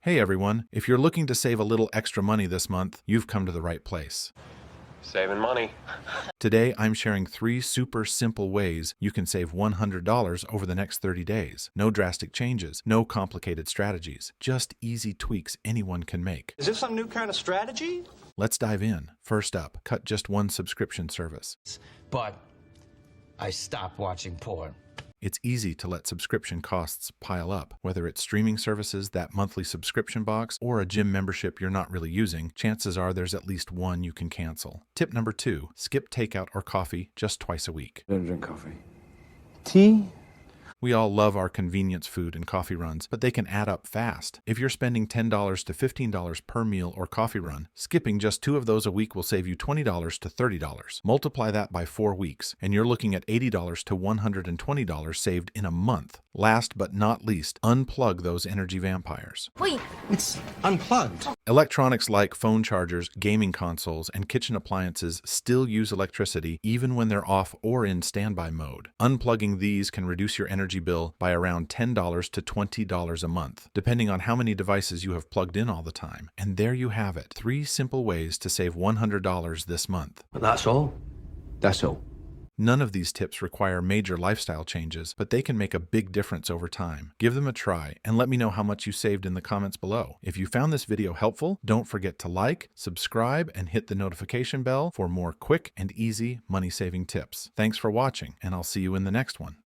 Hey everyone, if you're looking to save a little extra money this month, you've come to the right place. Saving money. Today, I'm sharing 3 super simple ways you can save $100 over the next 30 days. No drastic changes, no complicated strategies, just easy tweaks anyone can make. Is this some new kind of strategy? Let's dive in. First up, cut just one subscription service. But I stopped watching porn. It's easy to let subscription costs pile up. Whether it's streaming services, that monthly subscription box, or a gym membership you're not really using, chances are there's at least one you can cancel. Tip number 2, skip takeout or coffee just twice a week. I don't drink coffee. Tea? We all love our convenience food and coffee runs, but they can add up fast. If you're spending $10 to $15 per meal or coffee run, skipping just 2 of those a week will save you $20 to $30. Multiply that by 4 weeks, and you're looking at $80 to $120 saved in a month. Last but not least, unplug those energy vampires. Wait, It's unplugged. Electronics like phone chargers, gaming consoles, and kitchen appliances still use electricity even when they're off or in standby mode. Unplugging these can reduce your energy bill by around $10 to $20 a month, depending on how many devices you have plugged in all the time. And there you have it, 3 simple ways to save $100 this month. But that's all. That's all. None of these tips require major lifestyle changes, but they can make a big difference over time. Give them a try and let me know how much you saved in the comments below. If you found this video helpful, don't forget to like, subscribe, and hit the notification bell for more quick and easy money-saving tips. Thanks for watching, and I'll see you in the next one.